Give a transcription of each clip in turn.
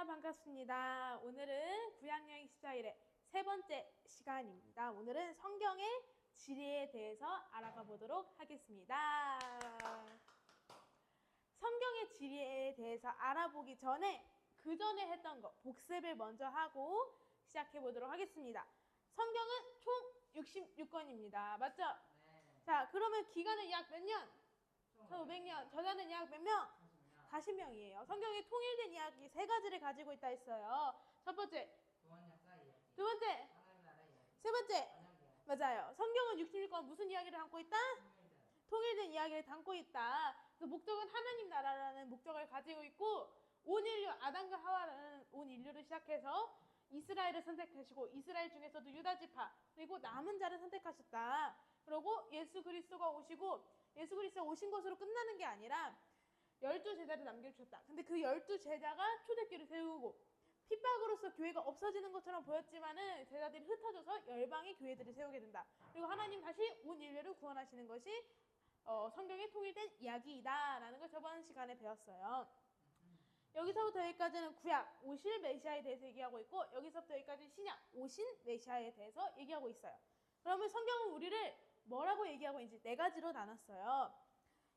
반갑습니다. 오늘은 구약여행 14일의 세 번째 시간입니다. 오늘은 성경의 지리에 대해서 알아가 보도록 하겠습니다. 성경의 지리에 대해서 알아보기 전에 그 전에 했던 거 복습을 먼저 하고 시작해 보도록 하겠습니다. 성경은 총 66권입니다. 맞죠? 네. 자, 그러면 기간은 약 몇 년? 1500년. 저자는 약 몇 명? 40명이에요. 성경에 통일된 이야기 세 가지를 가지고 있다 했어요. 첫 번째, 구원 역사 이야기. 두 번째, 하나님 나라 이야기. 세 번째. 언약 이야기. 맞아요. 성경은 66권 무슨 이야기를 담고 있다? 통일된 이야기를 담고 있다. 그래서 목적은 하나님 나라라는 목적을 가지고 있고 온 인류, 아담과 하와라는 온 인류를 시작해서 이스라엘을 선택하시고 이스라엘 중에서도 유다 지파 그리고 남은 자를 선택하셨다. 그리고 예수 그리스도가 오시고 예수 그리스도가 오신 것으로 끝나는 게 아니라 12제자를 남겨주셨다. 근데 그 12제자가 초대교회를 세우고 핍박으로서 교회가 없어지는 것처럼 보였지만은 제자들이 흩어져서 열방의 교회들을 세우게 된다. 그리고 하나님 다시 온 인류를 구원하시는 것이 성경의 통일된 이야기이다라는 걸 저번 시간에 배웠어요. 여기서부터 여기까지는 구약 오실 메시아에 대해서 얘기하고 있고 여기서부터 여기까지 신약 오신 메시아에 대해서 얘기하고 있어요. 그러면 성경은 우리를 뭐라고 얘기하고 있는지 네 가지로 나눴어요.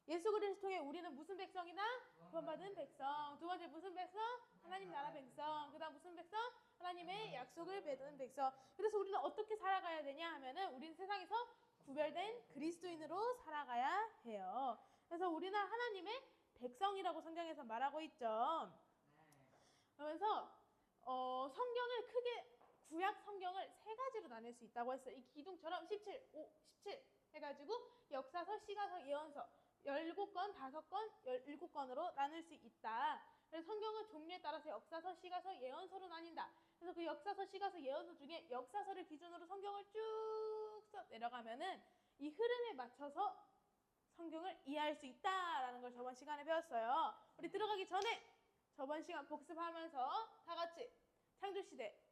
예수 그리스도 통해 우리는 무슨 백성이다? 구원받은 백성. 두 번째 무슨 백성? 하나님 나라 백성. 그 다음 무슨 백성? 하나님의 약속을 받은 백성. 그래서 우리는 어떻게 살아가야 되냐 하면은 우리는 세상에서 구별된 그리스도인으로 살아가야 해요. 그래서 우리는 하나님의 백성이라고 성경에서 말하고 있죠. 그러면서 성경을 크게 구약 성경을 세 가지로 나눌 수 있다고 했어요. 이 기둥처럼 17, 5, 17 해가지고 역사서, 시가서, 예언서 17권, 5권, 17권으로 나눌 수 있다. 그래서 성경은 종류에 따라서 역사서, 시가서, 예언서로 나뉜다. 그래서 그 역사서, 시가서, 예언서 중에 역사서를 기준으로 성경을 쭉 써 내려가면은 이 흐름에 맞춰서 성경을 이해할 수 있다라는 걸 저번 시간에 배웠어요. 우리 들어가기 전에 저번 시간 복습하면서 다 같이 창조시대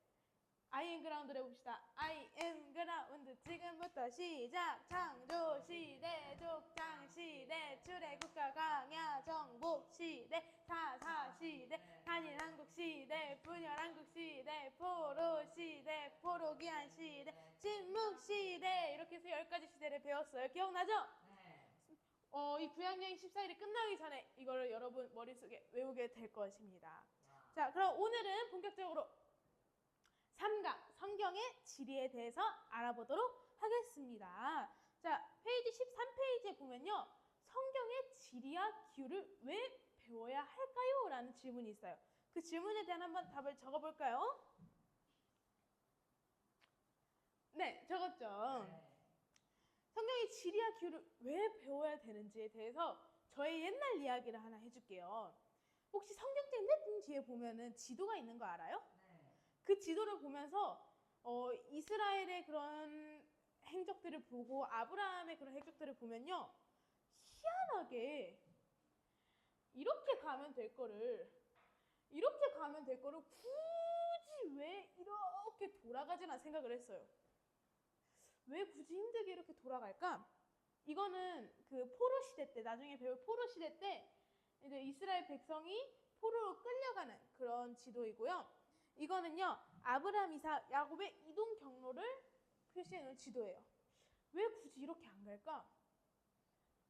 I am 그라운드를 해봅시다. I am 그라운드 지금부터 시작. 창조시대 족장시대 출애굽과 광야 정복시대 사사시대 한일한국시대 분열한국시대 포로시대 포로기한시대 침묵시대 이렇게 해서 10가지 시대를 배웠어요. 기억나죠? 네. 이 구약여행 14일이 끝나기 전에 이거를 여러분 머릿속에 외우게 될 것입니다. 자, 그럼 오늘은 본격적으로 3강 성경의 지리에 대해서 알아보도록 하겠습니다. 자, 페이지 13페이지에 보면요. 성경의 지리와 기후를 왜 배워야 할까요? 라는 질문이 있어요. 그 질문에 대한 한번 답을 적어볼까요? 네, 적었죠. 네. 성경의 지리와 기후를 왜 배워야 되는지에 대해서 저의 옛날 이야기를 하나 해줄게요. 혹시 성경책 맨 뒤에 보면은 지도가 있는 거 알아요? 네. 그 지도를 보면서 이스라엘의 그런 행적들을 보고 아브라함의 그런 행적들을 보면요. 희한하게 이렇게 가면 될 거를 굳이 왜 이렇게 돌아가지나 생각을 했어요. 왜 굳이 힘들게 이렇게 돌아갈까? 이거는 그 포로 시대 때 나중에 배울 포로 시대 때 이제 이스라엘 백성이 포로로 끌려가는 그런 지도이고요. 이거는요 아브라함, 이삭, 야곱의 이동 경로를 표시해 놓은 지도예요. 왜 굳이 이렇게 안 갈까?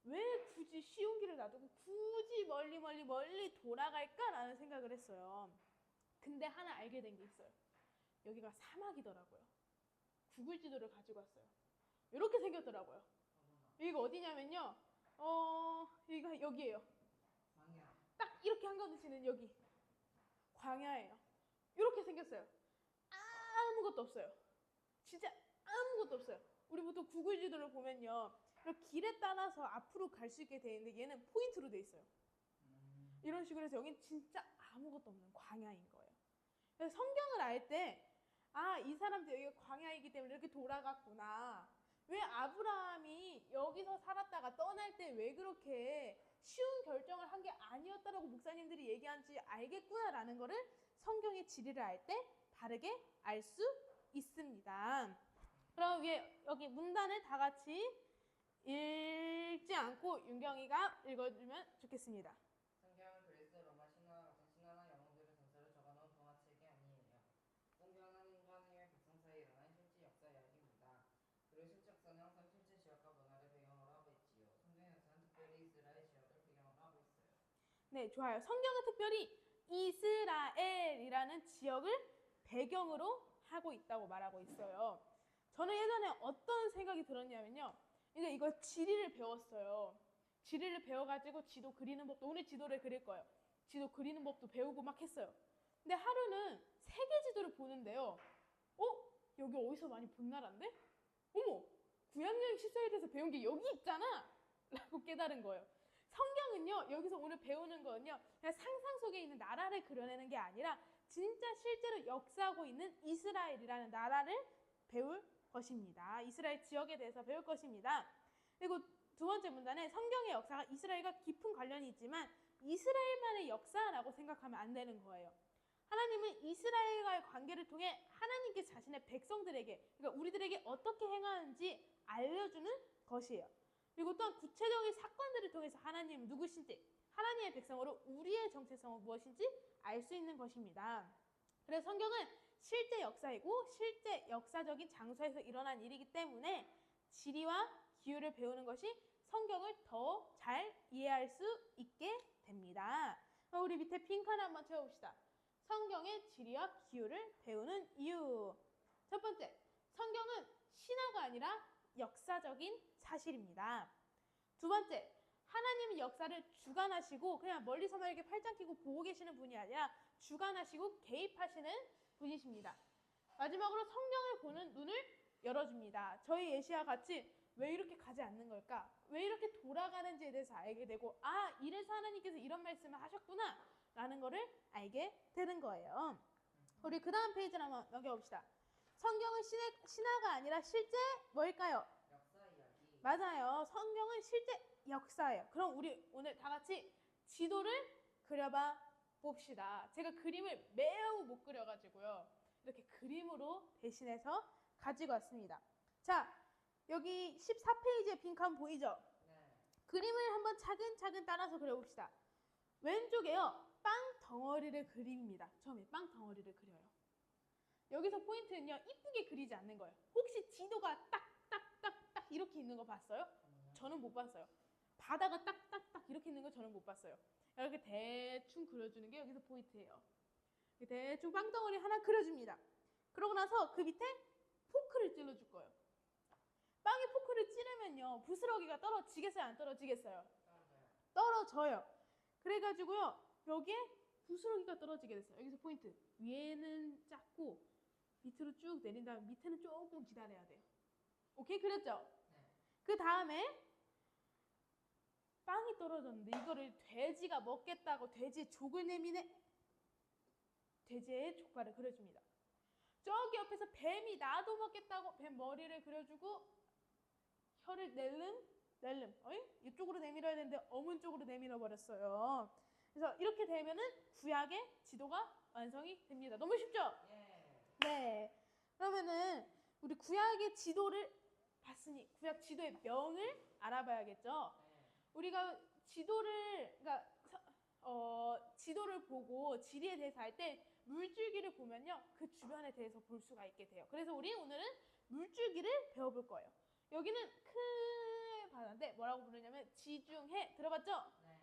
왜 굳이 쉬운 길을 놔두고 굳이 멀리 돌아갈까라는 생각을 했어요. 근데 하나 알게 된 게 있어요. 여기가 사막이더라고요. 구글 지도를 가지고 왔어요. 이렇게 생겼더라고요. 여기가 어디냐면요. 여기가 여기예요. 광야. 딱 이렇게 한가운데 치는 여기. 광야예요. 이렇게 생겼어요. 아무것도 없어요. 진짜 아무것도 없어요. 우리 보통 구글 지도를 보면요. 이렇게 길에 따라서 앞으로 갈 수 있게 돼 있는데 얘는 포인트로 돼 있어요. 이런 식으로 해서 여기는 진짜 아무것도 없는 광야인 거예요. 그래서 성경을 알 때 이 사람들 여기가 광야이기 때문에 이렇게 돌아갔구나. 왜 아브라함이 여기서 살았다가 떠날 때 왜 그렇게 쉬운 결정을 한 게 아니었다라고 목사님들이 얘기한지 알겠구나라는 거를 성경의 지리를 알 때 바르게 알 수 있습니다. 그럼 위에 여기 문단을 다 같이 읽지 않고 윤경이가 읽어주면 좋겠습니다. 성경은 그리스, 로마 신화와 같은 신화나 영웅들의 전설을 적어놓은 네, 좋아요. 성경은 특별히 이스라엘이라는 지역을 배경으로 하고 있다고 말하고 있어요. 저는 예전에 어떤 생각이 들었냐면요. 이제 이거 지리를 배웠어요. 지리를 배워가지고 지도 그리는 법도, 오늘 지도를 그릴 거예요. 지도 그리는 법도 배우고 막 했어요. 근데 하루는 세계 지도를 보는데요. 여기 어디서 많이 본 나라인데? 어머! 구약여행 14일에서 배운 게 여기 있잖아! 라고 깨달은 거예요. 성경은요, 여기서 오늘 배우는 거는요, 그냥 상상 속에 있는 나라를 그려내는 게 아니라 진짜 실제로 역사하고 있는 이스라엘이라는 나라를 배울 것입니다. 이스라엘 지역에 대해서 배울 것입니다. 그리고 두 번째 문단에 성경의 역사가 이스라엘과 깊은 관련이 있지만 이스라엘만의 역사라고 생각하면 안 되는 거예요. 하나님은 이스라엘과의 관계를 통해 하나님께 자신의 백성들에게, 그러니까 우리들에게 어떻게 행하는지 알려주는 것이에요. 그리고 또한 구체적인 사건들을 통해서 하나님은 누구신지, 하나님의 백성으로 우리의 정체성은 무엇인지 알 수 있는 것입니다. 그래서 성경은 실제 역사이고 실제 역사적인 장소에서 일어난 일이기 때문에 지리와 기후를 배우는 것이 성경을 더 잘 이해할 수 있게 됩니다. 우리 밑에 빈칸 한번 채워봅시다. 성경의 지리와 기후를 배우는 이유. 첫 번째, 성경은 신화가 아니라 역사적인 사실입니다. 두 번째, 하나님은 역사를 주관하시고 그냥 멀리서만 이렇게 팔짱 끼고 보고 계시는 분이 아니라 주관하시고 개입하시는 분이십니다. 마지막으로 성경을 보는 눈을 열어줍니다. 저희 예시와 같이 왜 이렇게 가지 않는 걸까? 왜 이렇게 돌아가는지에 대해서 알게 되고, 이래서 하나님께서 이런 말씀을 하셨구나 라는 거를 알게 되는 거예요. 우리 그 다음 페이지를 한번 넘겨봅시다. 성경은 신화가 아니라 실제 뭘까요? 역사 이야기. 맞아요. 성경은 실제 역사예요. 그럼 우리 오늘 다 같이 지도를 그려봐 봅시다. 제가 그림을 매우 못 그려가지고요. 이렇게 그림으로 대신해서 가지고 왔습니다. 자, 여기 14페이지에 빈칸 보이죠? 네. 그림을 한번 차근차근 따라서 그려봅시다. 왼쪽에요. 빵 덩어리를 그립니다. 처음에 빵 덩어리를 그려요. 여기서 포인트는요. 이쁘게 그리지 않는 거예요. 혹시 지도가 딱딱딱딱 이렇게 있는 거 봤어요? 저는 못 봤어요. 바다가 딱딱딱 이렇게 있는 거 저는 못 봤어요. 이렇게 대충 그려주는 게 여기서 포인트예요. 대충 빵 덩어리 하나 그려줍니다. 그러고 나서 그 밑에 포크를 찔러줄 거예요. 빵에 포크를 찌르면요. 부스러기가 떨어지겠어요? 안 떨어지겠어요? 떨어져요. 그래가지고요. 여기에 부스러기가 떨어지게 됐어요. 여기서 포인트. 위에는 작고 밑으로 쭉 내린 다음에 밑에는 조금 기다려야 돼요. 오케이? 그랬죠? 네. 그 다음에 빵이 떨어졌는데 이거를 돼지가 먹겠다고 돼지의 족을 내미네. 돼지의 족발을 그려줍니다. 저기 옆에서 뱀이 나도 먹겠다고 뱀 머리를 그려주고 혀를 낼름. 이쪽으로 내밀어야 되는데 어문 쪽으로 내밀어 버렸어요. 그래서 이렇게 되면은 구약의 지도가 완성이 됩니다. 너무 쉽죠? 예. 네. 그러면은 우리 구약의 지도를 봤으니 구약 지도의 명을 알아봐야겠죠. 네. 우리가 지도를 보고 지리에 대해서 할 때 물줄기를 보면요. 그 주변에 대해서 볼 수가 있게 돼요. 그래서 우리 오늘은 물줄기를 배워볼 거예요. 여기는 큰 바다인데 뭐라고 부르냐면 지중해 들어봤죠? 네.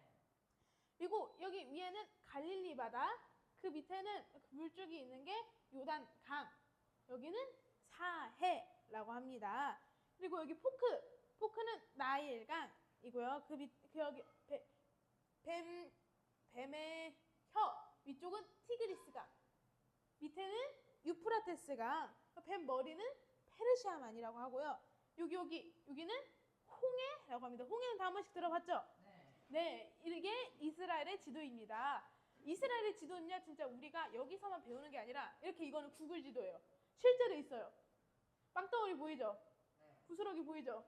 그리고 여기 위에는 갈릴리 바다, 그 밑에는 물줄기 있는 게 요단 강, 여기는 사해라고 합니다. 그리고 여기 포크는 나일강이고요. 그 여기 뱀의 혀 위쪽은 티그리스강, 밑에는 유프라테스강, 뱀 머리는 페르시아만이라고 하고요. 여기는 홍해라고 합니다. 홍해는 다 한 번씩 들어봤죠? 네. 네, 이게 이스라엘의 지도입니다. 이스라엘의 지도는요, 진짜 우리가 여기서만 배우는 게 아니라 이렇게 이거는 구글 지도예요. 실제로 있어요. 빵덩어리 보이죠? 네. 부스러기 보이죠?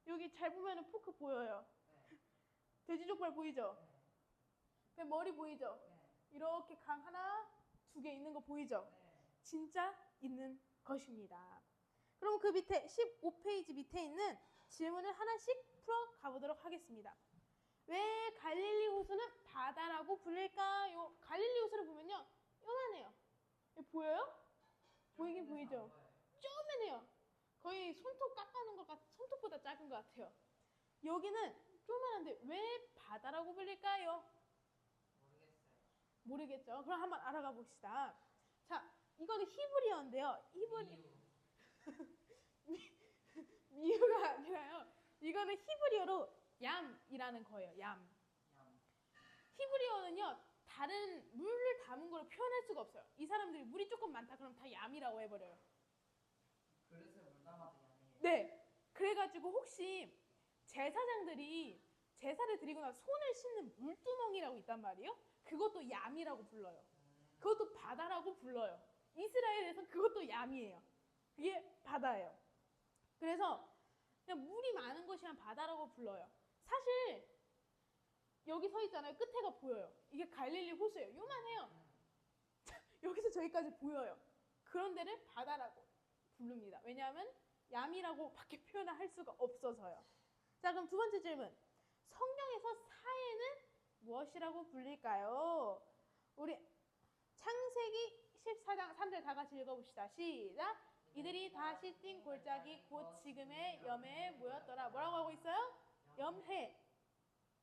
여기 잘 보면은 포크 보여요. 네. 돼지 족발 보이죠? 네. 그 머리 보이죠? 네. 이렇게 강 하나, 두 개 있는 거 보이죠? 네. 진짜 있는 것입니다. 그럼 그 밑에 15페이지 밑에 있는 질문을 하나씩 풀어 가보도록 하겠습니다. 왜 갈릴리 호수는 바다라고 불릴까요? 갈릴리 호수를 보면요, 요만해요. 보여요? 보이긴 보이죠? 쪼매네요. 거의 손톱 깎아놓은 것 손톱보다 작은 것 같아요. 여기는 쪼만한데 왜 바다라고 불릴까요? 모르겠죠? 그럼 한번 알아가 봅시다. 자, 이거는 히브리어인데요. 미유가 아니라요. 이거는 히브리어로 얌이라는 거예요. 얌. 히브리어는요, 다른 물을 담은 걸 표현할 수가 없어요. 이 사람들이 물이 조금 많다 그럼 다 얌이라고 해버려요. 그릇에 물 담아도 양이에요. 네. 그래가지고 혹시 제사장들이 제사를 드리고 나서 손을 씻는 물두멍이라고 있단 말이에요. 그것도 얌이라고 불러요. 그것도 바다라고 불러요. 이스라엘에서 그것도 얌이에요. 그게 바다예요. 그래서 그냥 물이 많은 곳이면 바다라고 불러요. 사실 여기 서 있잖아요. 끝에가 보여요. 이게 갈릴리 호수예요. 요만해요. 여기서 저기까지 보여요. 그런 데를 바다라고 부릅니다. 왜냐하면 얌이라고 밖에 표현을 할 수가 없어서요. 자, 그럼 두 번째 질문. 성경에서 사해는 무엇이라고 불릴까요? 우리 창세기 14장 3절 다 같이 읽어봅시다. 시작. 이들이 다시 띈 골짜기 곧 지금의 염해에 모였더라. 뭐라고 하고 있어요? 염해.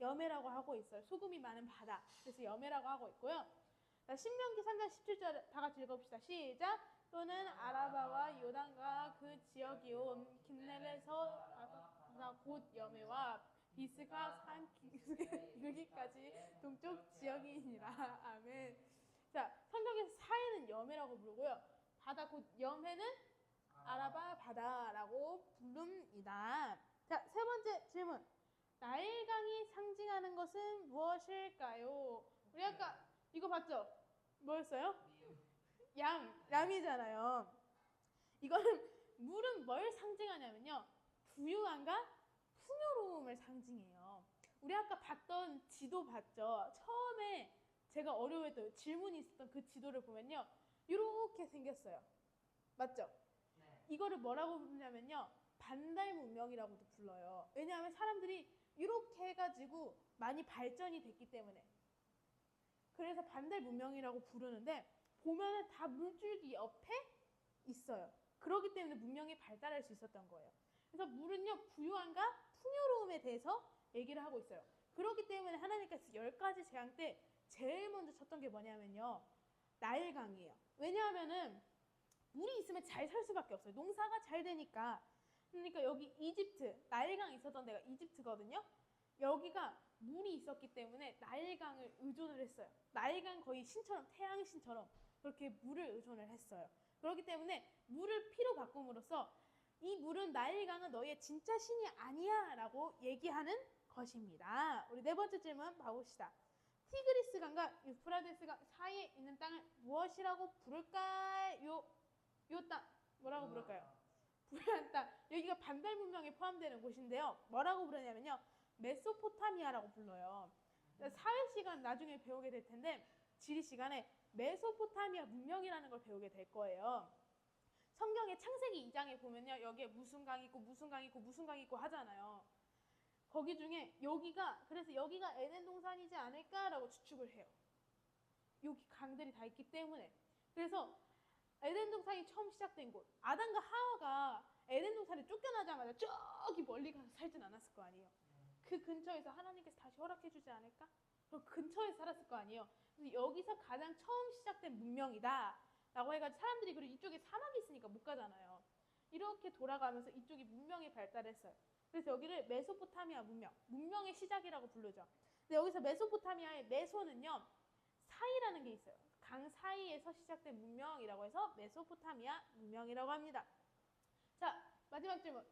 염해라고 하고 있어요. 소금이 많은 바다. 그래서 염해라고 하고 있고요. 자, 신명기 3장 17절 다 같이 읽어봅시다. 시작. 또는 아라바와 요단과 그 지역이 온 긴넬에서 곧 염해와 비스가 산 이르기까지 동쪽 지역이니라. 아멘. 자, 성경에서 사해는 염해라고 부르고요. 바다 곧 염해는 아라바 바다라고 부릅니다. 자, 세 번째 질문. 나일강이 상징하는 것은 무엇일까요? 우리 아까 이거 봤죠? 뭐였어요? 얌이잖아요. 이거는 물은 뭘 상징하냐면요. 부유함과 풍요로움을 상징해요. 우리 아까 봤던 지도 봤죠? 처음에 제가 어려워했던 질문이 있었던 그 지도를 보면요. 이렇게 생겼어요. 맞죠? 네. 이거를 뭐라고 부르냐면요. 반달 문명이라고도 불러요. 왜냐하면 사람들이 이렇게 해가지고 많이 발전이 됐기 때문에. 그래서 반달 문명이라고 부르는데 보면은 다 물줄기 옆에 있어요. 그렇기 때문에 문명이 발달할 수 있었던 거예요. 그래서 물은요, 부유함과 풍요로움에 대해서 얘기를 하고 있어요. 그렇기 때문에 하나님께서 10가지 재앙 때 제일 먼저 쳤던 게 뭐냐면요, 나일강이에요. 왜냐하면은 물이 있으면 잘 살 수밖에 없어요. 농사가 잘 되니까. 그러니까 여기 이집트, 나일강 있었던 데가 이집트거든요. 여기가 물이 있었기 때문에 나일강을 의존을 했어요. 나일강 거의 신처럼, 태양신처럼 그렇게 물을 의존을 했어요. 그렇기 때문에 물을 피로 바꿈으로써 이 물은 나일강은 너희의 진짜 신이 아니야 라고 얘기하는 것입니다. 우리 네 번째 질문 봐봅시다. 티그리스 강과 유프라데스 강 사이에 있는 땅을 무엇이라고 부를까요? 요 땅 뭐라고 부를까요? 부유한 땅. 여기가 반달 문명에 포함되는 곳인데요. 뭐라고 부르냐면요, 메소포타미아라고 불러요. 사회 시간 나중에 배우게 될 텐데 지리 시간에 메소포타미아 문명이라는 걸 배우게 될 거예요. 성경의 창세기 2장에 보면요, 여기에 무슨 강이 있고 무슨 강이 있고 무슨 강이 있고 하잖아요. 거기 중에 여기가, 그래서 여기가 에덴 동산이지 않을까라고 추측을 해요. 여기 강들이 다 있기 때문에. 그래서 에덴 동산이 처음 시작된 곳, 아담과 하와가 에덴 동산에 쫓겨나자마자 저기 멀리 가서 살진 않았을 거 아니에요. 그 근처에서 하나님께서 다시 허락해 주지 않을까? 그 근처에 살았을 거 아니에요. 그래서 여기서 가장 처음 시작된 문명이다 라고 해가지고 사람들이, 그리고 이쪽에 사막이 있으니까 못 가잖아요. 이렇게 돌아가면서 이쪽이 문명이 발달했어요. 그래서 여기를 메소포타미아 문명의 시작이라고 부르죠. 근데 여기서 메소포타미아의 메소는요, 사이라는 게 있어요. 강 사이에서 시작된 문명이라고 해서 메소포타미아 문명이라고 합니다. 자, 마지막 질문.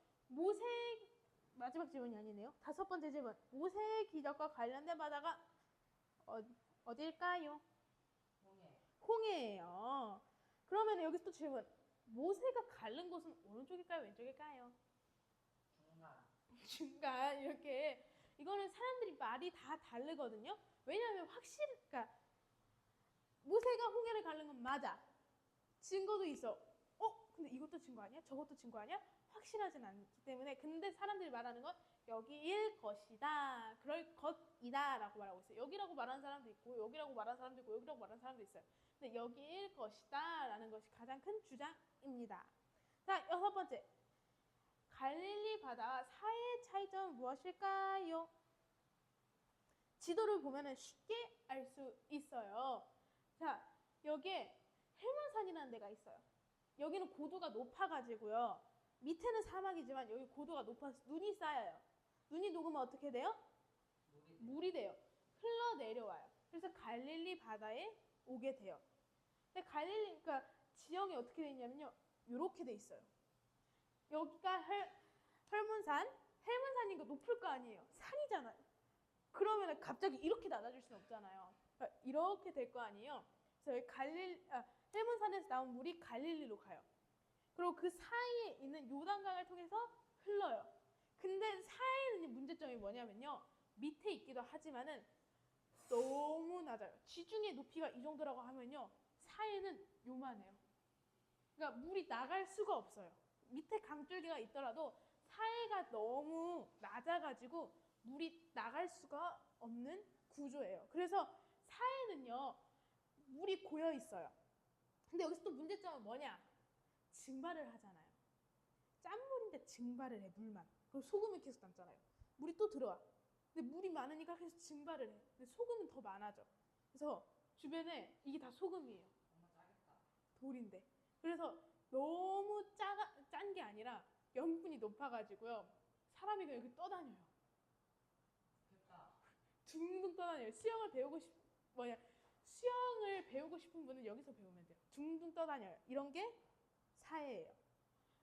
마지막 질문이 아니네요. 다섯 번째 질문. 모세의 기적과 관련된 바다가 어딜까요? 홍해예요. 그러면 여기서 또 질문. 모세가 가른 곳은 오른쪽일까요? 왼쪽일까요? 중간. 이렇게. 이거는 사람들이 말이 다 다르거든요. 왜냐하면 그러니까 모세가 홍해를 가른 건 맞아. 증거도 있어. 근데 이것도 증거 아니야? 저것도 증거 아니야? 확실하진 않기 때문에. 근데 사람들이 말하는 건 여기일 것이다, 그럴 것이다 라고 말하고 있어요. 여기라고 말하는 사람도 있고 여기라고 말하는 사람도 있고 여기라고 말하는 사람도 있어요. 근데 여기일 것이다 라는 것이 가장 큰 주장입니다. 자, 여섯 번째. 갈릴리 바다와 사해의 차이점은 무엇일까요? 지도를 보면 쉽게 알 수 있어요. 자, 여기에 헬몬산이라는 데가 있어요. 여기는 고도가 높아가지고요. 밑에는 사막이지만 여기 고도가 높아서 눈이 쌓여요. 눈이 녹으면 어떻게 돼요? 물이 돼요. 흘러내려와요. 그래서 갈릴리 바다에 오게 돼요. 근데 갈릴리, 그러니까 지형이 어떻게 돼 있냐면요. 이렇게 돼 있어요. 여기가 헬몬산, 헬몬산이니까 높을 거 아니에요. 산이잖아요. 그러면 갑자기 이렇게 낮아질 수는 없잖아요. 그러니까 이렇게 될 거 아니에요. 그래서 여기 헬몬산에서 나온 물이 갈릴리로 가요. 그리고 그 사이에 있는 요단강을 통해서 흘러요. 근데 사이에는 문제점이 뭐냐면요. 밑에 있기도 하지만은 너무 낮아요. 지중해 높이가 이 정도라고 하면요. 사이에는 요만해요. 그러니까 물이 나갈 수가 없어요. 밑에 강줄기가 있더라도 사이가 너무 낮아가지고 물이 나갈 수가 없는 구조예요. 그래서 사이에는요. 물이 고여 있어요. 근데 여기서 또 문제점은 뭐냐? 증발을 하잖아요. 짠물인데 증발을 해, 물만. 그럼 소금이 계속 남잖아요. 물이 또 들어와. 근데 물이 많으니까 계속 증발을 해. 근데 소금은 더 많아져. 그래서 주변에 이게 다 소금이에요. 돌인데. 그래서 너무 짠 게 아니라 염분이 높아가지고요. 사람이 그냥 이렇게 떠다녀요. 둥둥 떠다녀요. 수영을 배우고 싶은 분은 여기서 배우면 돼요. 둥둥 떠다녀요. 이런 게 사해예요.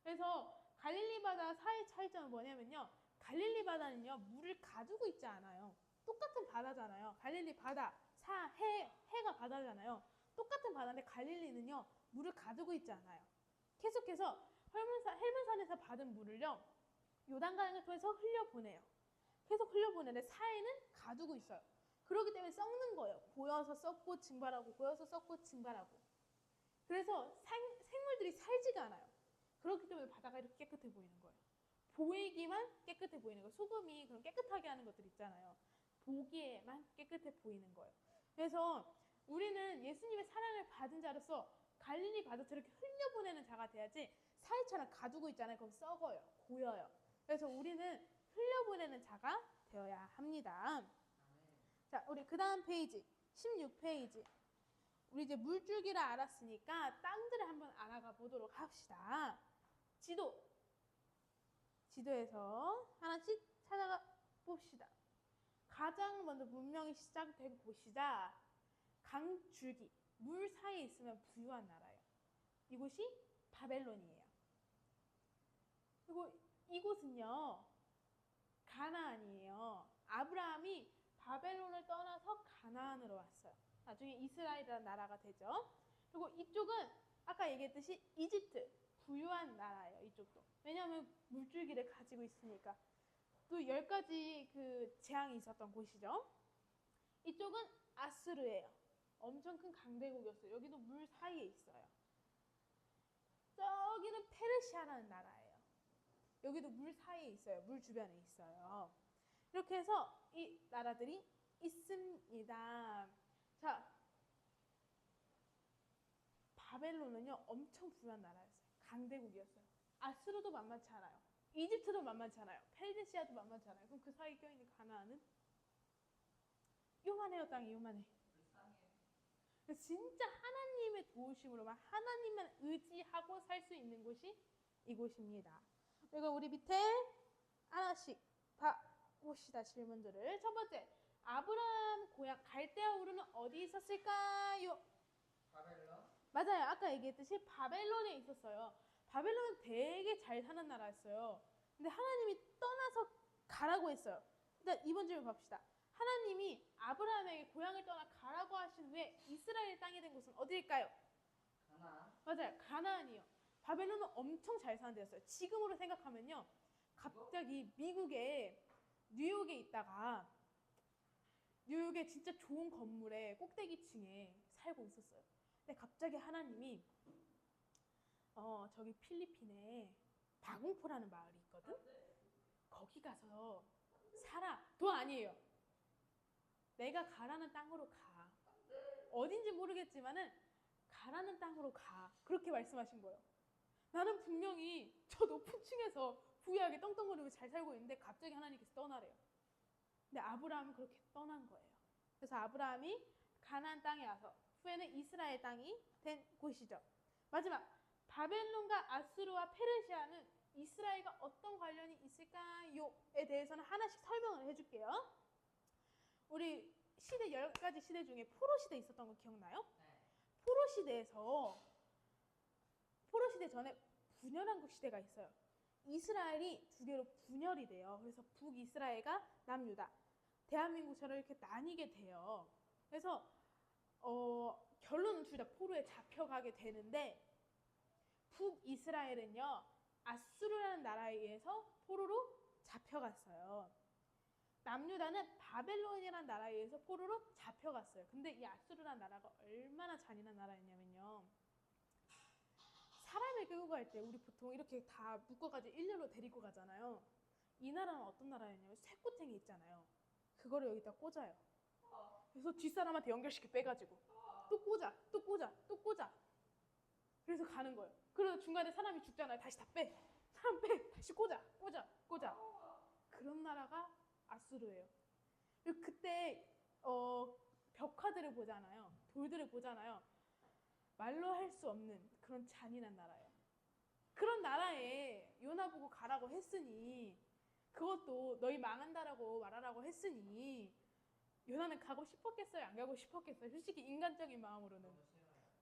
그래서 갈릴리 바다 사해 차이점은 뭐냐면요. 갈릴리 바다는요. 물을 가두고 있지 않아요. 똑같은 바다잖아요. 갈릴리 바다, 해가 바다잖아요. 똑같은 바다인데 갈릴리는요. 물을 가두고 있지 않아요. 계속해서 헬문산에서 받은 물을요. 요단강을 통해서 흘려보내요. 계속 흘려보내는데 사해는 가두고 있어요. 그렇기 때문에 썩는 거예요. 고여서 썩고 증발하고 고여서 썩고 증발하고. 그래서 생물들이 살지가 않아요. 그렇기 때문에 바다가 이렇게 깨끗해 보이는 거예요. 보이기만 깨끗해 보이는 거예요. 소금이 그런 깨끗하게 하는 것들 있잖아요. 보기에만 깨끗해 보이는 거예요. 그래서 우리는 예수님의 사랑을 받은 자로서 갈릴리 바다처럼 이렇게 흘려보내는 자가 돼야지 사해처럼 가두고 있잖아요. 그럼 썩어요. 고여요. 그래서 우리는 흘려보내는 자가 되어야 합니다. 자, 우리 그 다음 페이지 16페이지. 우리 이제 물줄기를 알았으니까 땅들을 한번 알아가 보도록 합시다. 지도에서 하나씩 찾아가 봅시다. 가장 먼저 문명이 시작된 곳이자 강줄기, 물 사이에 있으면 부유한 나라예요. 이곳이 바벨론이에요. 그리고 이곳은요, 가나안이에요. 아브라함이 바벨론을 떠나서 가나안으로 왔어요. 나중에 이스라엘이라는 나라가 되죠. 그리고 이쪽은 아까 얘기했듯이 이집트, 부유한 나라예요. 이쪽도. 왜냐하면 물줄기를 가지고 있으니까. 또 10가지 그 재앙이 있었던 곳이죠. 이쪽은 아수르예요. 엄청 큰 강대국이었어요. 여기도 물 사이에 있어요. 저기는 페르시아라는 나라예요. 여기도 물 사이에 있어요. 물 주변에 있어요. 이렇게 해서 이 나라들이 있습니다. 자, 바벨론은요 엄청 부유한 나라였어요. 강대국이었어요. 아수르도 만만치 않아요. 이집트도 만만치 않아요. 페르시아도 만만치 않아요. 그럼 그 사이에 껴있는 가나안은 요만해요. 땅이 요만해. 진짜 하나님의 도우심으로만 하나님만 의지하고 살 수 있는 곳이 이곳입니다. 그리고 우리 밑에 하나씩 봅시다. 질문들을. 첫 번째, 아브라함 고향 갈대아 우르는 어디 있었을까요? 바벨론? 맞아요. 아까 얘기했듯이 바벨론에 있었어요. 바벨론은 되게 잘 사는 나라였어요. 근데 하나님이 떠나서 가라고 했어요. 일단 이번 질문 봅시다. 하나님이 아브라함에게 고향을 떠나 가라고 하신 후에 이스라엘 땅이 된 곳은 어디일까요? 가나안? 맞아요. 가나안이요. 바벨론은 엄청 잘 사는 데였어요. 지금으로 생각하면요. 갑자기 미국의 뉴욕에 있다가 뉴욕의 진짜 좋은 건물의 꼭대기층에 살고 있었어요. 근데 갑자기 하나님이 저기 필리핀에 다공포라는 마을이 있거든? 거기 가서 살아. 도 아니에요. 내가 가라는 땅으로 가. 어딘지 모르겠지만은 가라는 땅으로 가. 그렇게 말씀하신 거예요. 나는 분명히 저 높은 층에서 부유하게 떵떵거리고 잘 살고 있는데 갑자기 하나님께서 떠나래요. 근데 아브라함은 그렇게 떠난 거예요. 그래서 아브라함이 가나안 땅에 와서 후에는 이스라엘 땅이 된 곳이죠. 마지막 바벨론과 아수르와 페르시아는 이스라엘과 어떤 관련이 있을까요?에 대해서는 하나씩 설명을 해줄게요. 우리 시대 10가지 시대 중에 포로 시대 있었던 거 기억나요? 포로 시대 전에 분열왕국 시대가 있어요. 이스라엘이 두 개로 분열이 돼요. 그래서 북이스라엘과 남유다, 대한민국처럼 이렇게 나뉘게 돼요. 그래서 결론은 둘 다 포로에 잡혀가게 되는데 북이스라엘은요 아수르라는 나라에 의해서 포로로 잡혀갔어요. 남유다는 바벨론이라는 나라에 의해서 포로로 잡혀갔어요. 근데 이 아수르라는 나라가 얼마나 잔인한 나라였냐면요, 사람을 끌고 갈 때 우리 보통 이렇게 다 묶어가지고 일렬로 데리고 가잖아요. 이 나라는 어떤 나라였냐면 쇠꼬탱이 있잖아요. 그거를 여기다 꽂아요. 그래서 뒷사람한테 연결시켜 빼가지고 또 꽂아, 또 꽂아, 또 꽂아. 그래서 가는 거예요. 그래서 중간에 사람이 죽잖아요. 다시 다 빼. 사람 빼. 다시 꽂아, 꽂아, 꽂아. 그런 나라가 아수르예요. 그리고 그때 벽화들을 보잖아요. 돌들을 보잖아요. 말로 할 수 없는 그런 잔인한 나라예요. 그런 나라에 요나 보고 가라고 했으니, 그것도 너희 망한다라고 말하라고 했으니 요나는 가고 싶었겠어요? 안 가고 싶었겠어요? 솔직히 인간적인 마음으로는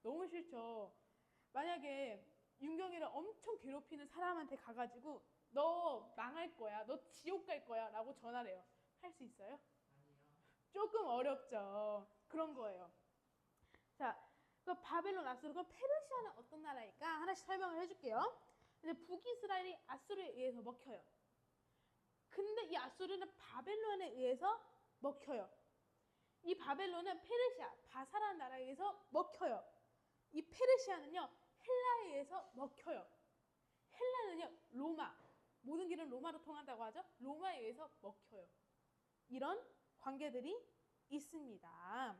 너무 싫죠. 만약에 윤경이를 엄청 괴롭히는 사람한테 가가지고 너 망할 거야, 너 지옥 갈 거야 라고 전화를 해요. 할 수 있어요? 조금 어렵죠. 그런 거예요. 자, 그 바벨론, 아수르, 그럼 페르시아는 어떤 나라일까? 하나씩 설명을 해줄게요. 이제 북이스라엘이 아수르에 의해서 먹혀요. 근데 이 아수르는 바벨론에 의해서 먹혀요. 이 바벨론은 페르시아, 바사라는 나라에 의해서 먹혀요. 이 페르시아는요 헬라에 의해서 먹혀요. 헬라는요 로마, 모든 길은 로마로 통한다고 하죠. 로마에 의해서 먹혀요. 이런 관계들이 있습니다.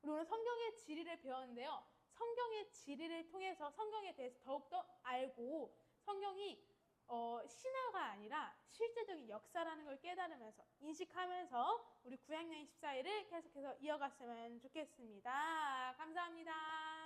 우리 오늘 성경의 지리를 배웠는데요, 성경의 지리를 통해서 성경에 대해서 더욱더 알고 성경이 신화가 아니라 실제적인 역사라는 걸 깨달으면서 인식하면서 우리 구약여행 14일을 계속해서 이어갔으면 좋겠습니다. 감사합니다.